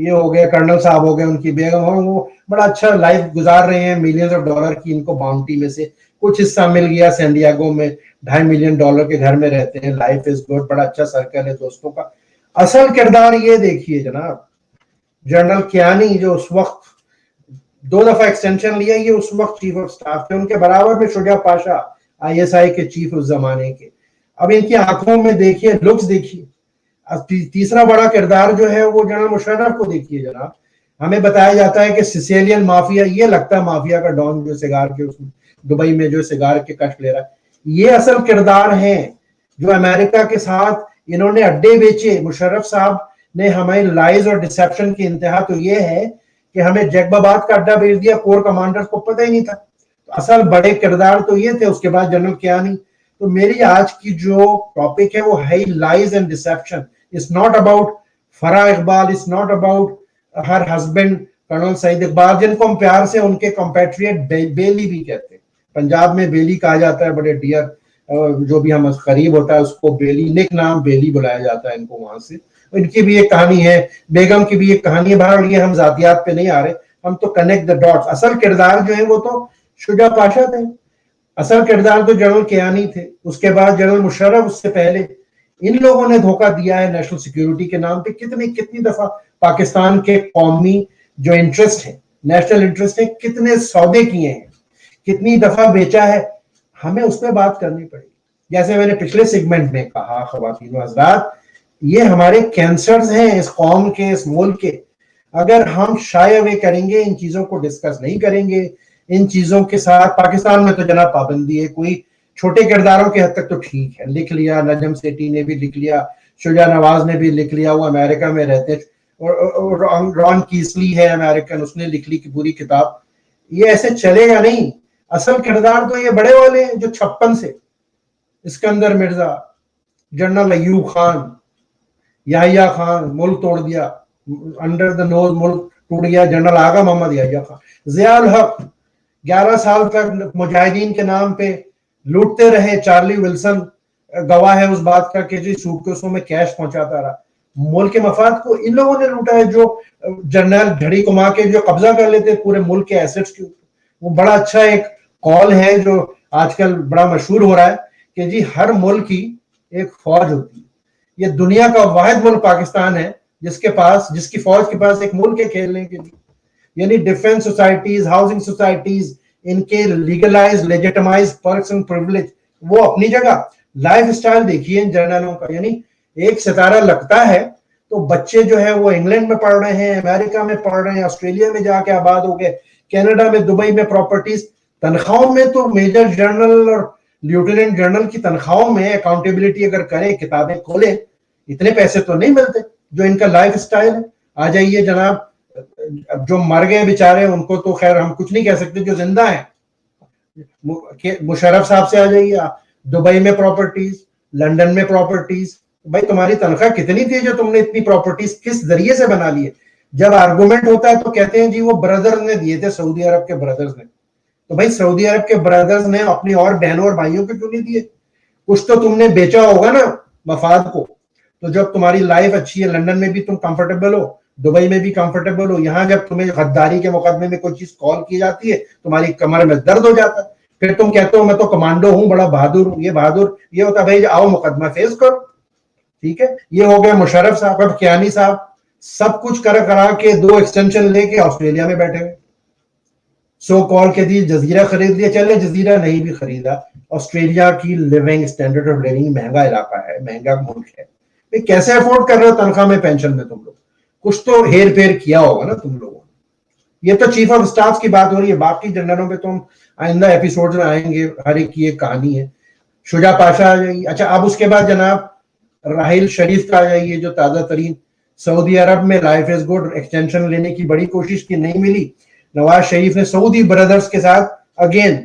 یہ ہو گئے کرنل صاحب ہو گئے, ان کی بیگم ہو, وہ بڑا اچھا لائف گزار رہے ہیں, ملینز آف ڈالر کی ان کو باؤنٹی میں سے کچھ حصہ مل گیا, سین ڈیاگو میں $2.5 ملین کے گھر میں رہتے ہیں, لائف از گڈ, بڑا اچھا سرکل ہے دوستوں کا. اصل کردار یہ دیکھیے جناب, جنرل کیانی جو اس وقت 2 دفعہ ایکسٹینشن لیا, یہ اس وقت چیف آف سٹاف تھے, ان کے برابر میں شجاع پاشا ISI کے چیف اس زمانے کے. اب ان کی آنکھوں میں دیکھیے, لکس دیکھیے. تیسرا بڑا کردار جو ہے وہ جنرل مشرف کو دیکھیے جناب. ہمیں بتایا جاتا ہے کہ سیسیلین مافیا, یہ لگتا ہے مافیا کا ڈان جو سگار کے دبئی میں جو سگار کے کشف لے رہا ہے, یہ اصل کردار ہیں جو امریکہ کے ساتھ انہوں نے اڈے بیچے. مشرف صاحب نے ہمیں لائز اور ڈسیپشن کی انتہا تو یہ ہے کہ ہمیں جیکب آباد کا اڈا بیچ دیا, کور کمانڈرز کو پتہ ہی نہیں تھا. اصل بڑے کردار تو یہ تھے. اس کے بعد جنرل کیانی. تو میری آج کی جو ٹاپک ہے وہ ہے lies and deception. It's not about Farah Iqbal, it's not about her husband colonel Saeed Iqbal, جن کو ہم پیار سے ان کے کمپیٹریٹ بیلی بھی کہتے ہیں. پنجاب میں بیلی کہا جاتا ہے, بڑے ڈیئر جو بھی ہم قریب ہوتا ہے اس کو بیلی, نک نام بیلی بلایا جاتا ہے ان کو وہاں سے. ان کی بھی ایک کہانی ہے, بیگم کی بھی ایک کہانی ہے. بہرحال یہ ہم ذاتیات پہ نہیں آ رہے, ہم تو کنیکٹ دا ڈاٹس. اصل کردار جو ہے وہ تو شجاع پاشا تھے, اصل کردار تو جنرل کیانی تھے, اس کے بعد جنرل مشرف, اس سے پہلے ان لوگوں نے دھوکہ دیا ہے نیشنل سیکیورٹی کے نام پہ. کتنی دفعہ پاکستان کے قومی جو انٹرسٹ ہے, نیشنل انٹرسٹ ہے, کتنے سودے کیے ہیں, کتنی دفعہ بیچا ہے. ہمیں اس پہ بات کرنی پڑے گی. جیسے میں نے پچھلے سیگمنٹ میں کہا, خواتین و حضرات, یہ ہمارے کینسرز ہیں اس قوم کے, اس ملک کے. اگر ہم شائے اوے کریں گے, ان چیزوں کو ڈسکس نہیں کریں گے, ان چیزوں کے ساتھ. پاکستان میں تو جناب پابندی ہے, کوئی چھوٹے کرداروں کے حد تک تو ٹھیک ہے, لکھ لیا, نجم سیٹھی نے بھی لکھ لیا, شجاع نواز نے بھی لکھ لیا, وہ امریکہ میں رہتے, اور ران کیسلی ہے امریکن, اس نے لکھ لی کی پوری کتاب. یہ ایسے چلے گا نہیں. اصل کردار تو یہ بڑے والے ہیں جو 56 سے, اسکندر مرزا, جنرل ایوب خان, یحییٰ خان, ملک توڑ دیا, انڈر دا نوز ملک ٹوٹ گیا, جنرل آغا محمد یحییٰ خان. ضیاء الحق 11 سال تک مجاہدین کے نام پہ لوٹتے رہے. چارلی ولسن گواہ ہے اس بات کا کہ جی سوٹ کیسوں میں کیش پہنچاتا رہا. ملک کے مفاد کو ان لوگوں نے لوٹا ہے, جو جنرل گھڑی کما کے جو قبضہ کر لیتے پورے ملک کے ایسٹس کے اوپر. وہ بڑا اچھا ایک کال ہے جو آج کل بڑا مشہور ہو رہا ہے کہ جی ہر ملک کی ایک فوج ہوتی ہے. یہ دنیا کا واحد ملک پاکستان ہے جس کی فوج کے پاس ایک ملک ہے کھیلنے کے لیے. یعنی ڈیفنس سوسائٹیز, ہاؤسنگ سوسائٹیز, ان کے legalise legitimise perks and privilege, وہ اپنی جگہ. لائف اسٹائل دیکھیے ان جرنلوں کا, یعنی ایک ستارہ لگتا ہے تو بچے جو ہے وہ انگلینڈ میں پڑھ رہے ہیں, امریکہ میں پڑھ رہے ہیں, آسٹریلیا میں جا کے آباد ہو گئے, کینیڈا میں, دبئی میں پراپرٹیز. تنخواہوں میں تو میجر جنرل اور لیوٹیننٹ جنرل کی تنخواہوں میں اکاؤنٹیبلٹی اگر کریں, کتابیں کھولیں, اتنے پیسے تو نہیں ملتے جو ان کا لائف اسٹائل ہے. آ جائیے جناب, جو مر گئے بیچارے ان کو تو خیر ہم کچھ نہیں کہہ سکتے, جو زندہ ہیں مشرف صاحب سے آ جائیے. دبئی میں پراپرٹیز, لندن میں پراپرٹیز. بھائی تمہاری تنخواہ کتنی تھی جو تم نے اتنی پراپرٹیز کس ذریعے سے بنا لی ہے؟ جب آرگومنٹ ہوتا ہے تو کہتے ہیں جی وہ بردرز نے دیے تھے, سعودی عرب کے بردرز نے. تو بھائی سعودی عرب کے برادرز نے اپنی اور بہنوں اور بھائیوں کو کیوں نہیں دیے؟ کچھ تو تم نے بیچا ہوگا نا مفاد کو. تو جب تمہاری لائف اچھی ہے, لندن میں بھی تم کمفرٹیبل ہو, دبئی میں بھی کمفرٹیبل ہو, یہاں جب تمہیں غداری کے مقدمے میں کوئی چیز کال کی جاتی ہے تمہاری کمر میں درد ہو جاتا ہے. پھر تم کہتے ہو میں تو کمانڈو ہوں, بڑا بہادر ہوں. یہ بہادر یہ ہوتا ہے بھائی آؤ مقدمہ فیس کرو. ٹھیک ہے, یہ ہو گیا مشرف صاحب. اب کیانی صاحب سب کچھ کرا کے 2 ایکسٹینشن لے کے آسٹریلیا میں بیٹھے ہوئے. سو کال کے دی جزیرہ خرید لیا, چلے جزیرہ نہیں بھی خریدا, آسٹریلیا کی لیونگ سٹینڈرڈ آف لیونگ مہنگا علاقہ ہے, مہنگا ملک ہے. کیسے افورڈ کر رہے ہو تنخواہ میں پینشن میں تم لوگ؟ کچھ تو ہیر پھیر کیا ہوگا نا تم لوگوں نے. یہ تو چیف آف سٹاف کی بات ہو رہی ہے, باقی جنرلوں پہ تو ہم آئندہ ایپیسوڈ میں آئیں گے, ہر ایک کی ایک کہانی ہے. شجاع پاشا آ جائیے. اچھا اب اس کے بعد جناب راحیل شریف کا آ جائیے, جو تازہ ترین سعودی عرب میں لائف از گڈ ایکسٹینشن لینے کی بڑی کوشش کی, نہیں ملی. نواز شریف نے سعودی برادرز کے ساتھ اگین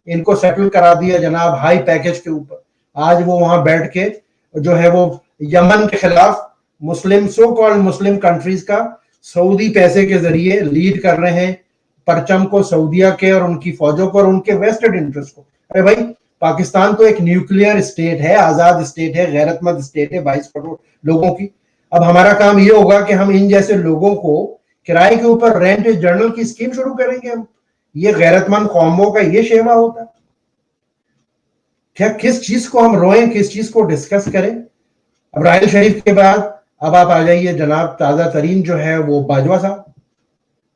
ان کو سیٹل کرا دیا جناب ہائی پیکج کے اوپر. آج وہ وہاں بیٹھ کے جو ہے وہ یمن کے خلاف مسلم سو کالڈ مسلم کنٹریز کا سعودی پیسے کے ذریعے لیڈ کر رہے ہیں پرچم کو, سعودیہ کے اور ان کی فوجوں کو اور ان کے ویسٹڈ انٹرسٹ کو. ارے بھائی پاکستان تو ایک نیوکلیئر اسٹیٹ ہے, آزاد اسٹیٹ ہے, غیرت مند اسٹیٹ ہے 22 کروڑ لوگوں کی. اب ہمارا کام یہ ہوگا کہ ہم ان جیسے لوگوں کو کرائے کے اوپر رینٹ جرنل کی اسکیم شروع کریں گے ہم. یہ غیرت مند قوموں کا یہ شیوا ہوتا ہے کیا؟ کس چیز کو ہم روئیں, کس چیز کو ڈسکس کریں؟ اب راحیل شریف کے بعد اب آپ آ جائیے جناب تازہ ترین جو ہے وہ باجوہ صاحب.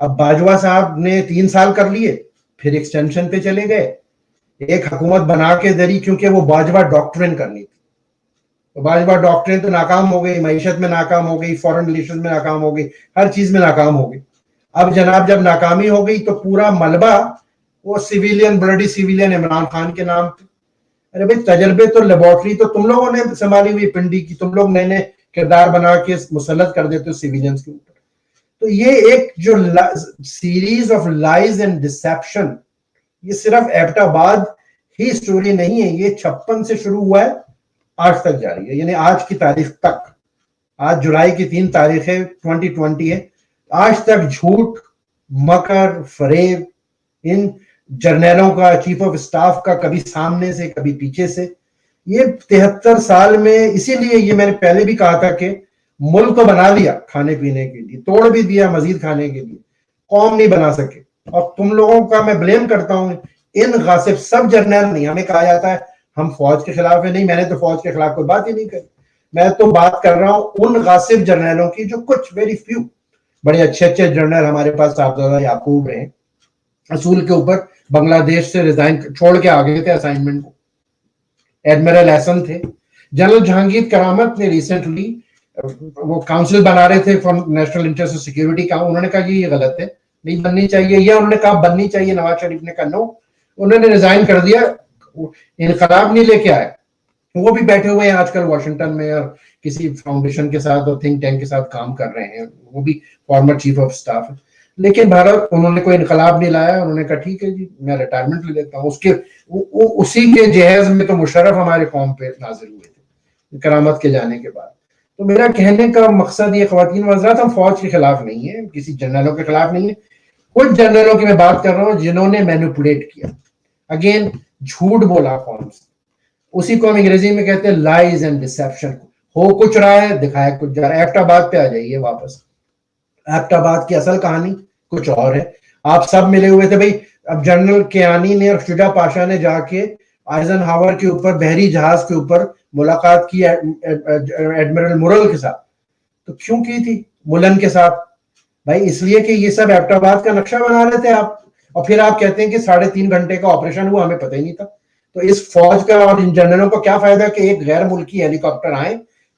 اب باجوہ صاحب نے 3 سال کر لیے, پھر ایکسٹینشن پہ چلے گئے. ایک حکومت بنا کے دری, کیونکہ وہ باجوہ ڈاکٹرن کرنی تھی. باجوہ ڈاکٹرن تو ناکام ہو گئی, معیشت میں ناکام ہو گئی, فورن ریلیشن میں ناکام ہو گئی, ہر چیز میں ناکام ہو گئی. اب جناب جب ناکامی ہو گئی تو پورا ملبہ وہ civilian, bloody civilian Imran Khan کے نام پہ. ارے بھائی تجربے تو لیبورٹری تو تم لوگوں نے سنبھالی ہوئی پنڈی کی, تم لوگ نئے نئے کردار بنا کے مسلط کر دیتے ہو سیویلینز کے اوپر. تو یہ ایک جو series of lies and deception, یہ صرف ایبٹ آباد ہی سٹوری نہیں ہے, یہ 56 سے شروع ہوا ہے, آج تک جاری ہے. یعنی آج کی تاریخ تک, آج جولائی کی 3 تاریخ ہے 2020 ہے, آج تک جھوٹ, مکر, فریب ان جرنیلوں کا, چیف آف اسٹاف کا, کبھی سامنے سے کبھی پیچھے سے, یہ 73 سال میں. اسی لیے یہ میں نے پہلے بھی کہا تھا کہ ملک تو بنا دیا کھانے پینے کے لیے, توڑ بھی دیا مزید کھانے کے لیے, قوم نہیں بنا سکے. اور تم لوگوں کا میں بلیم کرتا ہوں ان غاصب, سب جرنیل نہیں. ہمیں کہا جاتا ہے ہم فوج کے خلاف ہیں, نہیں میں نے تو فوج کے خلاف کوئی بات ہی نہیں کری. میں تو بات کر رہا ہوں ان غاصب جرنیلوں کی جو کچھ ویری فیو بڑے اچھے اچھے جرنیل ہمارے پاس صاحبزادہ یعقوب رہے, اصول کے اوپر بنگلہ دیش سے ریزائن چھوڑ کے آ گئے تھے اسائنمنٹ کو. ایڈمرل احسن تھے. جنرل جہانگیر کرامت نے ریسنٹلی وہ کاؤنسل بنا رہے تھے فار نیشنل انٹرسٹ اور سیکیورٹی کا, انہوں نے کہا یہ غلط ہے, نہیں بننی چاہیے, یا انہوں نے کہا بننی چاہیے, نواز شریف نے کہا نو, انہوں نے ریزائن کر دیا. انقلاب نہیں لے کے آئے, وہ بھی بیٹھے ہوئے ہیں آج کل واشنگٹن میں اور کسی فاؤنڈیشن کے ساتھ اور تھنک ٹینک کے ساتھ کام کر رہے ہیں, وہ بھی فارمر چیف آف اسٹاف ہے. لیکن بھارت انہوں نے کوئی انقلاب نہیں لایا, انہوں نے کہا ٹھیک ہے جی میں ریٹائرمنٹ لے لیتا ہوں. اس کے اسی کے جہیز میں تو مشرف ہمارے قوم پہ نازل ہوئے تھے کرامت کے جانے کے بعد. تو میرا کہنے کا مقصد یہ خواتین و حضرات, ہم فوج کے خلاف نہیں ہیں, کسی جنرلوں کے خلاف نہیں ہے. کچھ جنرلوں کی میں بات کر رہا ہوں جنہوں نے مینوپولیٹ کیا, اگین جھوٹ بولا قوم سے. اسی کو ہم انگریزی میں کہتے ہیں لائز اینڈ ڈسیپشن. ہو کچھ رہا ہے, دکھایا کچھ جا رہا ہے. ایبٹ آباد پہ آ جائیے واپس. ایبٹ آباد کی اصل کہانی کچھ اور ہے. آپ سب ملے ہوئے تھے بھائی. اب جنرل کیانی نے اور شجاع پاشا نے جا کے آئزن ہاور کے اوپر بحری جہاز کے اوپر ملاقات کی ایڈمرل مرل کے ساتھ. تو کیوں کی تھی ملن کے ساتھ؟ بھائی اس لیے کہ یہ سب ایبٹ آباد کا نقشہ بنا رہے تھے آپ, اور پھر آپ کہتے ہیں کہ 3.5 گھنٹے کا آپریشن ہوا, ہمیں پتہ ہی نہیں تھا. تو اس فوج کا اور ان جنرلوں کو کیا فائدہ کہ ایک غیر ملکی ہیلی کاپٹر آئے,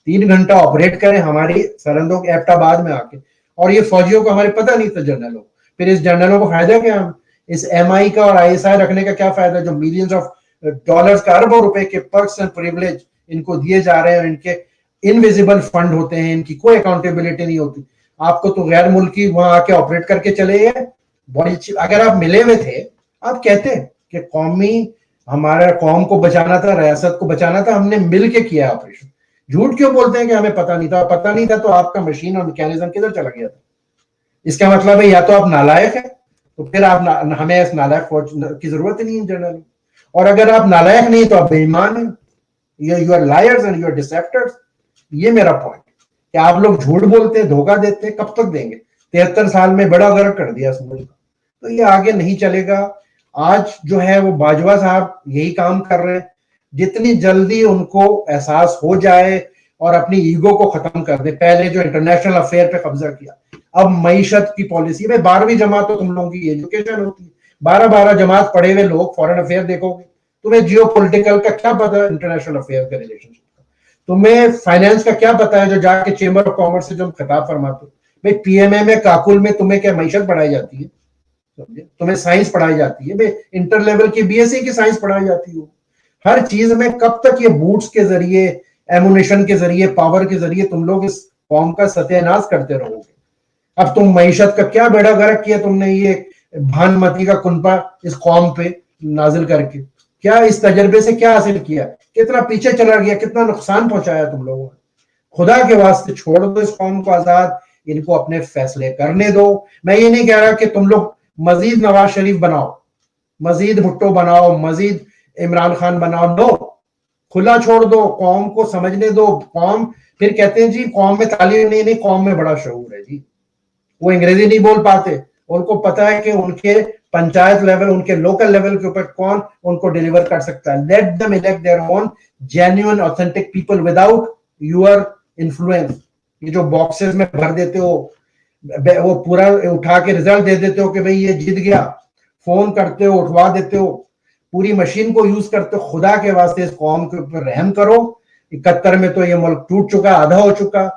3 گھنٹہ آپریٹ کریں ہماری سرحدوں کے ایبٹ آباد میں آ کے, اور یہ فوجیوں کو ہمارے پتہ نہیں تھا جنرلوں. پھر اس جنرلوں کو فائدہ کیا؟ اس ایم آئی کا اور آئی ایس آئی رکھنے کا کیا فائدہ, جو ملینز آف ڈالرز کا, اربوں روپے کے پرکس اینڈ پریولیج ان کو دیے جا رہے ہیں, اور ان کے انویزیبل فنڈ ہوتے ہیں, ان کی کوئی اکاؤنٹیبلٹی نہیں ہوتی. آپ کو تو غیر ملکی وہاں آ کے آپریٹ کر کے چلے گئے. بڑی اگر آپ ملے ہوئے تھے, آپ کہتے کہ قومی ہمارا قوم کو بچانا تھا, ریاست کو بچانا تھا, ہم نے مل کے کیا آپریشن. جھوٹ کیوں بولتے ہیں کہ ہمیں پتہ نہیں تھا؟ پتہ نہیں تھا تو آپ کا مشین اور میکینزم کدھر چلا گیا تھا؟ اس کا مطلب ہے یا تو آپ نالائق ہیں, تو پھر آپ ہمیں اس نالائق فوج کی ضرورت ہی نہیں ہے جنرل. اور اگر آپ نالائق نہیں تو آپ بے ایمان ہیں, you are liars and you are deceivers. یہ میرا پوائنٹ کہ آپ لوگ جھوٹ بولتے ہیں, دھوکہ دیتے ہیں, کب تک دیں گے؟ 73 سال میں بڑا غرق کر دیا اس ملک کا, تو یہ آگے نہیں چلے گا. آج جو ہے وہ باجوہ صاحب یہی کام کر رہے ہیں. جتنی جلدی ان کو احساس ہو جائے اور اپنی ایگو کو ختم کر دیں. پہلے جو انٹرنیشنل افیئر پہ قبضہ کیا, اب معیشت کی پالیسی. میں 12ویں جماعت تو تم لوگوں کی ایجوکیشن ہوتی ہے, 12 جماعت پڑھے ہوئے لوگ فورن افیئر دیکھو گے, تمہیں جیو پولیٹیکل کا کیا پتا, انٹرنیشنل افیئر کا ریلیشن شپ کا تمہیں فائنینس کا کیا پتا ہے, جو جا کے چیمبر آف کامرس سے جو خطاب فرماتے ہو. بھائی پی ایم اے میں کاکل میں تمہیں کیا معیشت پڑھائی جاتی ہے؟ تمہیں سائنس پڑھائی جاتی ہے؟ بھائی انٹر لیول کی بی ایس سی کی سائنس پڑھائی جاتی ہو. ہر چیز میں کب تک یہ بوٹس کے ذریعے, ایمونیشن کے ذریعے, پاور کے ذریعے تم لوگ اس قوم کا ستیہ ناش کرتے رہو گے؟ اب تم معیشت کا کیا بیڑا غرق کیا تم نے یہ بھان متی کا کنپا اس قوم پہ نازل کر کے؟ کیا اس تجربے سے کیا حاصل کیا؟ کتنا پیچھے چلا گیا, کتنا نقصان پہنچایا تم لوگوں نے. خدا کے واسطے چھوڑ دو اس قوم کو آزاد, ان کو اپنے فیصلے کرنے دو. میں یہ نہیں کہہ رہا کہ تم لوگ مزید نواز شریف بناؤ, مزید بھٹو بناؤ, مزید عمران خان بناؤ. نو, کھلا چھوڑ دو, قوم کو سمجھنے دو. قوم پھر کہتے ہیں جی قوم میں تعلیم نہیں, قوم میں بڑا شعور ہے. جی وہ انگریزی نہیں بول پاتے, ان کو پتا ہے کہ ان کے پنچایت لیول, ان کے لوکل لیول کے اوپر کون ان کو ڈیلیور کر سکتا ہے. Let them elect their own genuine authentic people without your influence. یہ جو باکسز میں بھر دیتے ہو, وہ پورا اٹھا کے رزلٹ دے دیتے ہو کہ بھئی یہ جیت گیا, فون کرتے ہو, اٹھوا دیتے ہو, پوری مشین کو یوز کرتے ہو. خدا کے واسطے اس قوم کے اوپر رحم کرو. 71 میں تو یہ ملک ٹوٹ چکا, آدھا ہو چکا.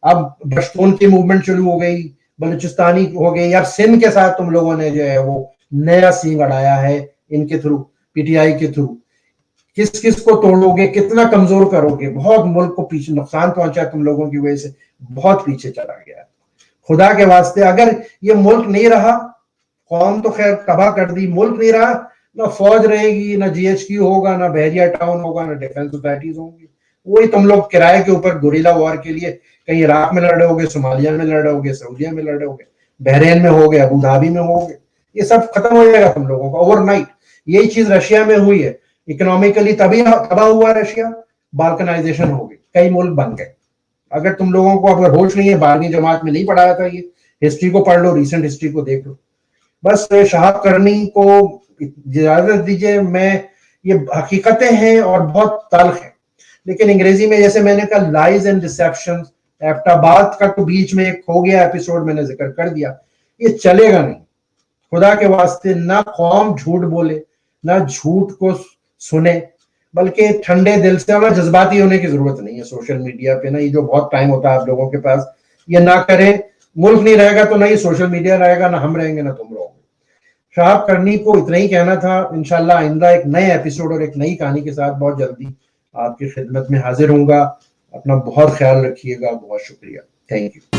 اب پشتون کی موومنٹ شروع ہو گئی, بلوچستانی ہو گئی. اب سندھ کے ساتھ تم لوگوں نے جو ہے وہ نیا سینگ اڑایا ہے ان کے تھرو, پی ٹی آئی کے تھرو. کس کس کو توڑو گے, کتنا کمزور کرو گے. بہت ملک کو پیچھے نقصان پہنچا تم لوگوں کی وجہ سے, بہت پیچھے چلا گیا. خدا کے واسطے اگر یہ ملک نہیں رہا, قوم تو خیر تباہ کر دی, ملک نہیں رہا, نہ فوج رہے گی, نہ جی ایچ کیو ہوگا, نہ بحریہ ٹاؤن ہوگا, نہ ڈیفنس سوسائٹیز ہوں گی. وہی تم لوگ کرائے کے اوپر گوریلا وار کے لیے کہیں عراق میں لڑ رہے ہوگے, صومالیہ میں لڑ رہے ہوگے, سعودیہ میں لڑ رہے ہوگے, بحرین میں ہوگے, ابو دھابی میں ہوگے. یہ سب ختم ہو جائے گا تم لوگوں کا اوور نائٹ. یہی چیز رشیا میں ہوئی ہے. اکنامیکلی تباہ ہوا رشیا, بالکنائزیشن ہو گئی, کئی ملک بن گئے. اگر تم لوگوں کو اگر ہوش نہیں ہے, 12ویں جماعت میں نہیں پڑھایا تھا, یہ ہسٹری کو پڑھ لو, ریسنٹ ہسٹری کو دیکھ لو. بس شہاب کرنی کو اجازت دیجئے. میں یہ حقیقتیں ہیں اور بہت تلخ ہیں, لیکن انگریزی میں جیسے میں نے کہا لائز اینڈ ڈسیپشن. ایبٹآباد کا تو بیچ میں ایک ہو گیا ایپیسوڈ, میں نے ذکر کر دیا. یہ چلے گا نہیں. خدا کے واسطے نہ قوم جھوٹ بولے, نہ جھوٹ کو سنے, بلکہ ٹھنڈے دل سے. اور جذباتی ہونے کی ضرورت نہیں ہے سوشل میڈیا پہ نا, یہ جو بہت ٹائم ہوتا ہے آپ لوگوں کے پاس, یہ نہ کریں. ملک نہیں رہے گا تو نہ یہ سوشل میڈیا رہے گا, نہ ہم رہیں گے, نہ تم رہو گے. شہاب کرنی کو اتنا ہی کہنا تھا. انشاءاللہ آئندہ ایک نئے ایپیسوڈ اور ایک نئی کہانی کے ساتھ بہت جلدی آپ کی خدمت میں حاضر ہوں گا. اپنا بہت خیال رکھیے گا. بہت شکریہ. Thank you.